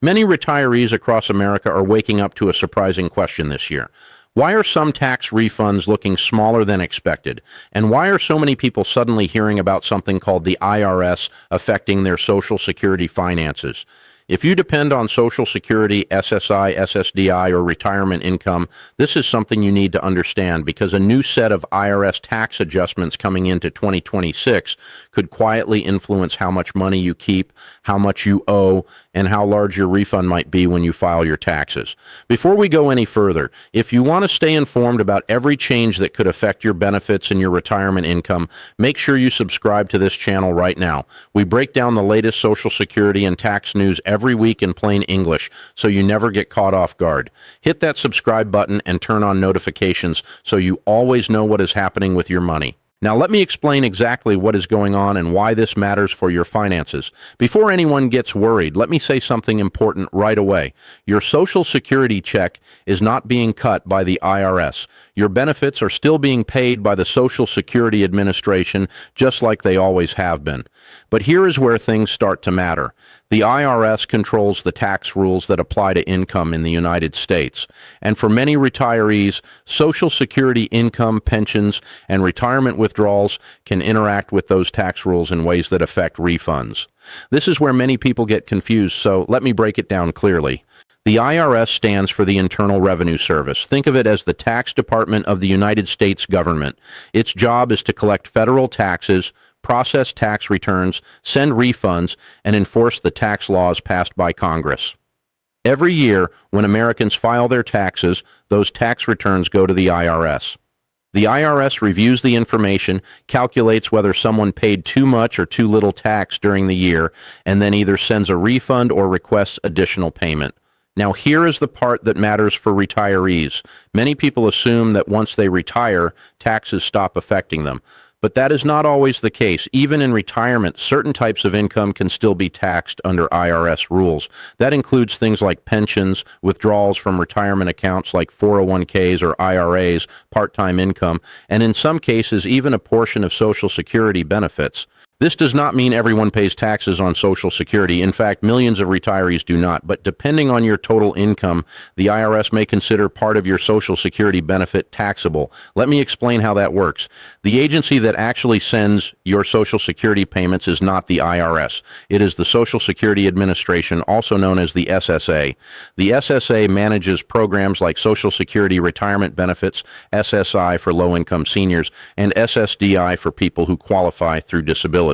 Many retirees across America are waking up to a surprising question this year. Why are some tax refunds looking smaller than expected? And why are so many people suddenly hearing about something called the IRS affecting their Social Security finances? If you depend on Social Security, SSI, SSDI, or retirement income, this is something you need to understand because a new set of IRS tax adjustments coming into 2026 could quietly influence how much money you keep, how much you owe, and how large your refund might be when you file your taxes. Before we go any further, if you want to stay informed about every change that could affect your benefits and your retirement income, make sure you subscribe to this channel right now. We break down the latest Social Security and tax news every week in plain English, so you never get caught off guard. Hit that subscribe button and turn on notifications so you always know what is happening with your money. Now let me explain exactly what is going on and why this matters for your finances. Before anyone gets worried, let me say something important right away. Your Social Security check is not being cut by the IRS. Your benefits are still being paid by the Social Security Administration, just like they always have been. But here is where things start to matter. The IRS controls the tax rules that apply to income in the United States. And for many retirees, Social Security income, pensions, and retirement withdrawals can interact with those tax rules in ways that affect refunds. This is where many people get confused, so let me break it down clearly. The IRS stands for the Internal Revenue Service. Think of it as the tax department of the United States government. Its job is to collect federal taxes, process tax returns, send refunds, and enforce the tax laws passed by Congress. Every year, when Americans file their taxes, those tax returns go to the IRS. The IRS reviews the information, calculates whether someone paid too much or too little tax during the year, and then either sends a refund or requests additional payment. Now, here is the part that matters for retirees. Many people assume that once they retire, taxes stop affecting them. But that is not always the case. Even in retirement, certain types of income can still be taxed under IRS rules. That includes things like pensions, withdrawals from retirement accounts like 401ks or IRAs, part-time income, and in some cases, even a portion of Social Security benefits. This does not mean everyone pays taxes on Social Security. In fact, millions of retirees do not. But depending on your total income, the IRS may consider part of your Social Security benefit taxable. Let me explain how that works. The agency that actually sends your Social Security payments is not the IRS. It is the Social Security Administration, also known as the SSA. The SSA manages programs like Social Security retirement benefits, SSI for low-income seniors, and SSDI for people who qualify through disability.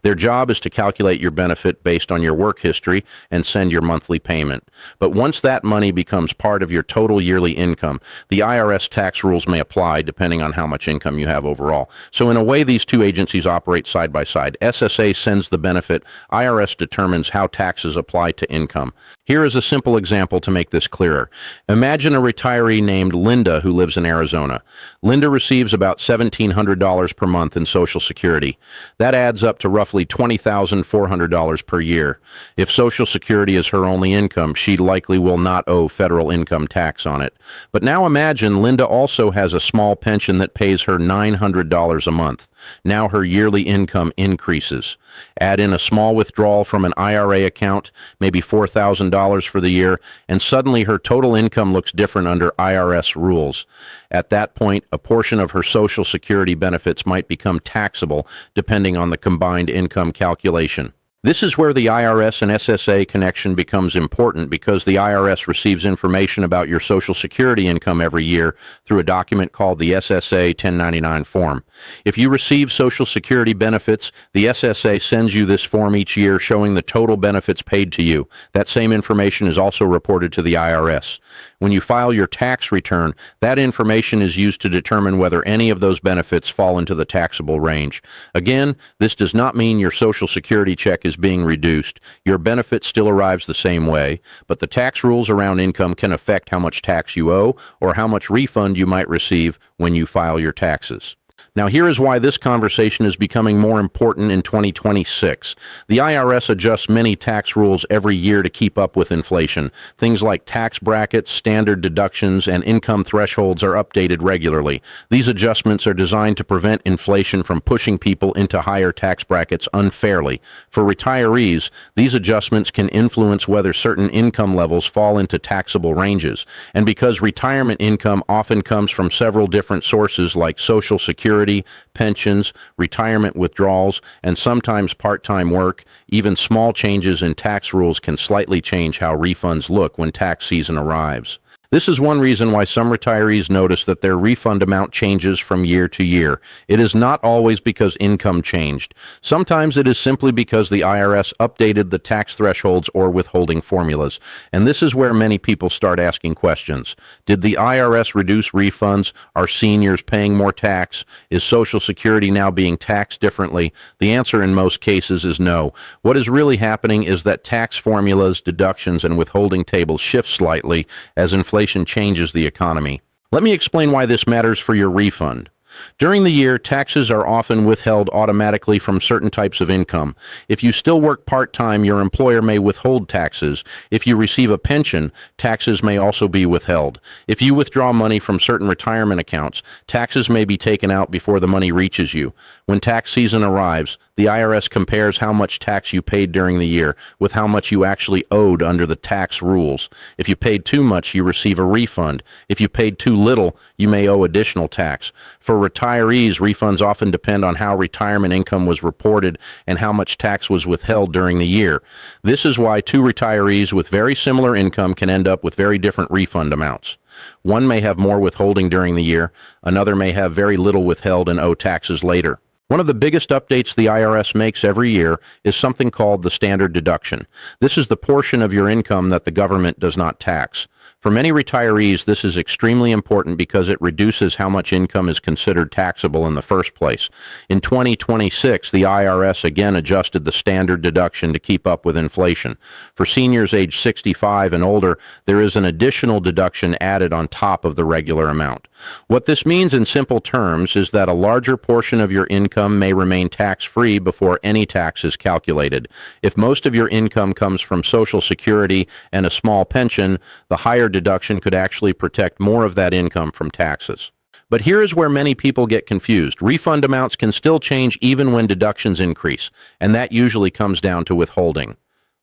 Their job is to calculate your benefit based on your work history and send your monthly payment. But once that money becomes part of your total yearly income, the IRS tax rules may apply depending on how much income you have overall. So in a way, these two agencies operate side by side. SSA sends the benefit. IRS determines how taxes apply to income. Here is a simple example to make this clearer. Imagine a retiree named Linda who lives in Arizona. Linda receives about $1,700 per month in Social Security. That adds up to roughly $20,400 per year. If Social Security is her only income, she likely will not owe federal income tax on it. But now imagine Linda also has a small pension that pays her $900 a month. Now her yearly income increases. Add in a small withdrawal from an IRA account, maybe $4,000 for the year, and suddenly her total income looks different under IRS rules. At that point, a portion of her Social Security benefits might become taxable depending on the combined income calculation. This is where the IRS and SSA connection becomes important because the IRS receives information about your Social Security income every year through a document called the SSA 1099 form. If you receive Social Security benefits, the SSA sends you this form each year showing the total benefits paid to you. That same information is also reported to the IRS. When you file your tax return, that information is used to determine whether any of those benefits fall into the taxable range. Again, this does not mean your Social Security check is being reduced. Your benefit still arrives the same way, but the tax rules around income can affect how much tax you owe or how much refund you might receive when you file your taxes. Now, here is why this conversation is becoming more important in 2026. The IRS adjusts many tax rules every year to keep up with inflation. Things like tax brackets, standard deductions, and income thresholds are updated regularly. These adjustments are designed to prevent inflation from pushing people into higher tax brackets unfairly. For retirees, these adjustments can influence whether certain income levels fall into taxable ranges. And because retirement income often comes from several different sources like Social Security, pensions, retirement withdrawals, and sometimes part-time work, even small changes in tax rules can slightly change how refunds look when tax season arrives. This is one reason why some retirees notice that their refund amount changes from year to year. It is not always because income changed. Sometimes it is simply because the IRS updated the tax thresholds or withholding formulas. And this is where many people start asking questions. Did the IRS reduce refunds? Are seniors paying more tax? Is Social Security now being taxed differently? The answer in most cases is no. What is really happening is that tax formulas, deductions, and withholding tables shift slightly as inflation changes the economy. Let me explain why this matters for your refund. During the year, taxes are often withheld automatically from certain types of income. If you still work part-time, your employer may withhold taxes. If you receive a pension, taxes may also be withheld. If you withdraw money from certain retirement accounts, taxes may be taken out before the money reaches you. When tax season arrives, the IRS compares how much tax you paid during the year with how much you actually owed under the tax rules. If you paid too much, you receive a refund. If you paid too little, you may owe additional tax. For retirees, refunds often depend on how retirement income was reported and how much tax was withheld during the year. This is why two retirees with very similar income can end up with very different refund amounts. One may have more withholding during the year, another may have very little withheld and owe taxes later. One of the biggest updates the IRS makes every year is something called the standard deduction. This is the portion of your income that the government does not tax. For many retirees, this is extremely important because it reduces how much income is considered taxable in the first place. In 2026, the IRS again adjusted the standard deduction to keep up with inflation. For seniors age 65 and older, there is an additional deduction added on top of the regular amount. What this means in simple terms is that a larger portion of your income may remain tax-free before any tax is calculated. If most of your income comes from Social Security and a small pension, the higher deduction could actually protect more of that income from taxes. But here is where many people get confused. Refund amounts can still change even when deductions increase, and that usually comes down to withholding.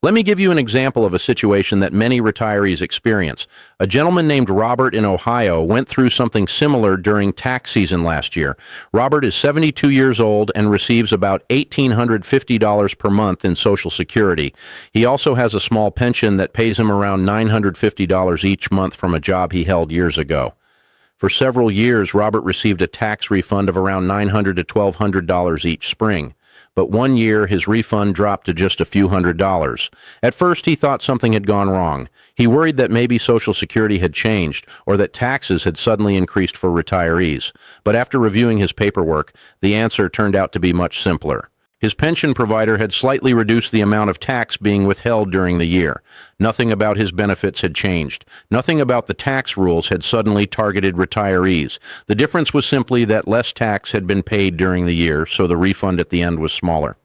Let me give you an example of a situation that many retirees experience. A gentleman named Robert in Ohio went through something similar during tax season last year. Robert is 72 years old and receives about $1,850 per month in Social Security. He also has a small pension that pays him around $950 each month from a job he held years ago. For several years, Robert received a tax refund of around $900 to $1,200 each spring. But one year, his refund dropped to just a few $100s. At first, he thought something had gone wrong. He worried that maybe Social Security had changed or that taxes had suddenly increased for retirees. But after reviewing his paperwork, the answer turned out to be much simpler. His pension provider had slightly reduced the amount of tax being withheld during the year. Nothing about his benefits had changed. Nothing about the tax rules had suddenly targeted retirees. The difference was simply that less tax had been paid during the year, so the refund at the end was smaller.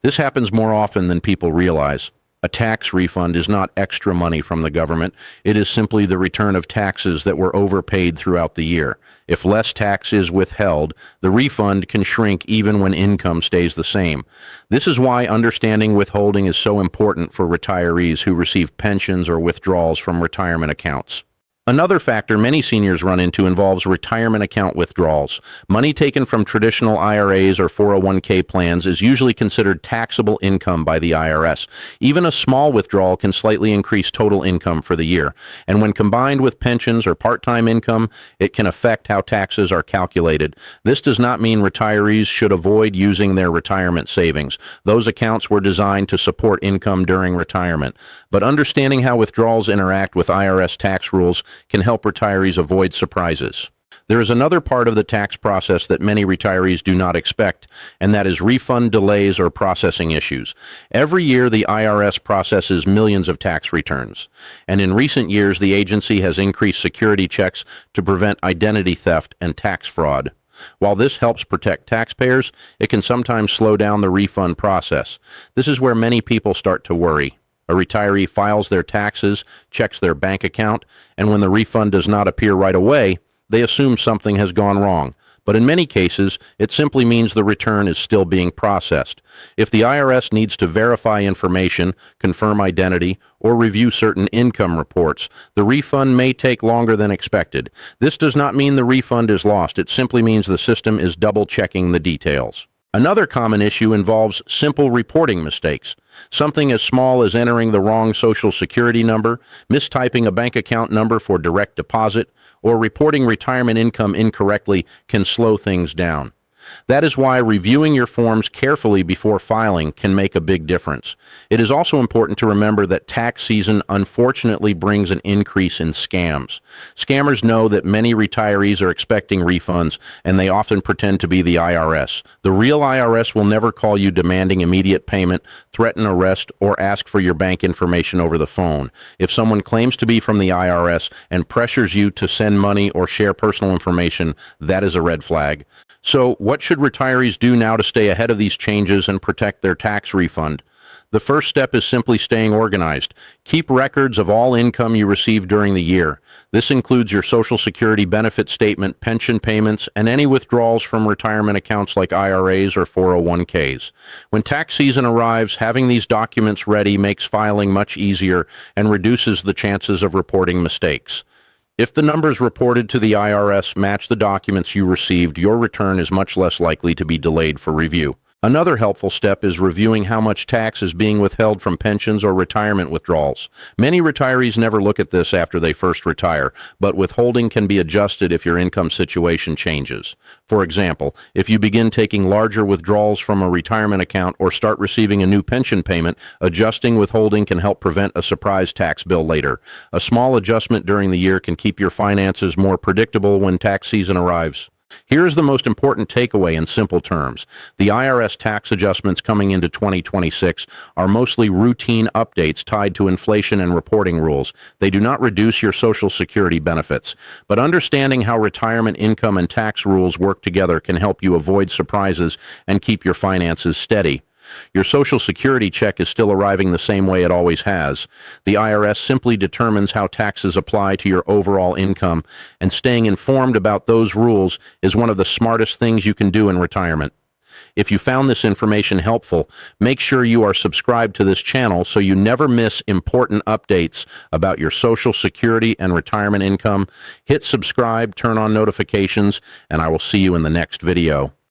This happens more often than people realize. A tax refund is not extra money from the government. It is simply the return of taxes that were overpaid throughout the year. If less tax is withheld, the refund can shrink even when income stays the same. This is why understanding withholding is so important for retirees who receive pensions or withdrawals from retirement accounts. Another factor many seniors run into involves retirement account withdrawals. Money taken from traditional IRAs or 401k plans is usually considered taxable income by the IRS. Even a small withdrawal can slightly increase total income for the year. And when combined with pensions or part-time income, it can affect how taxes are calculated. This does not mean retirees should avoid using their retirement savings. Those accounts were designed to support income during retirement. But understanding how withdrawals interact with IRS tax rules can help retirees avoid surprises. There is another part of the tax process that many retirees do not expect, and that is refund delays or processing issues. Every year, the IRS processes millions of tax returns, and in recent years, the agency has increased security checks to prevent identity theft and tax fraud. While this helps protect taxpayers, it can sometimes slow down the refund process. This is where many people start to worry. A retiree files their taxes, checks their bank account, and when the refund does not appear right away, they assume something has gone wrong. But in many cases, it simply means the return is still being processed. If the IRS needs to verify information, confirm identity, or review certain income reports, the refund may take longer than expected. This does not mean the refund is lost. It simply means the system is double-checking the details. Another common issue involves simple reporting mistakes. Something as small as entering the wrong Social Security number, mistyping a bank account number for direct deposit, or reporting retirement income incorrectly can slow things down. That is why reviewing your forms carefully before filing can make a big difference. It is also important to remember that tax season unfortunately brings an increase in scams. Scammers know that many retirees are expecting refunds, and they often pretend to be the IRS. The real IRS will never call you demanding immediate payment, threaten arrest, or ask for your bank information over the phone. If someone claims to be from the IRS and pressures you to send money or share personal information, that is a red flag. So, what should retirees do now to stay ahead of these changes and protect their tax refund? The first step is simply staying organized. Keep records of all income you receive during the year. This includes your Social Security benefit statement, pension payments, and any withdrawals from retirement accounts like IRAs or 401ks. When tax season arrives, having these documents ready makes filing much easier and reduces the chances of reporting mistakes. If the numbers reported to the IRS match the documents you received, your return is much less likely to be delayed for review. Another helpful step is reviewing how much tax is being withheld from pensions or retirement withdrawals. Many retirees never look at this after they first retire, but withholding can be adjusted if your income situation changes. For example, if you begin taking larger withdrawals from a retirement account or start receiving a new pension payment, adjusting withholding can help prevent a surprise tax bill later. A small adjustment during the year can keep your finances more predictable when tax season arrives. Here is the most important takeaway in simple terms. The IRS tax adjustments coming into 2026 are mostly routine updates tied to inflation and reporting rules. They do not reduce your Social Security benefits, but understanding how retirement income and tax rules work together can help you avoid surprises and keep your finances steady. Your Social Security check is still arriving the same way it always has. The IRS simply determines how taxes apply to your overall income, and staying informed about those rules is one of the smartest things you can do in retirement. If you found this information helpful, make sure you are subscribed to this channel so you never miss important updates about your Social Security and retirement income. Hit subscribe, turn on notifications, and I will see you in the next video.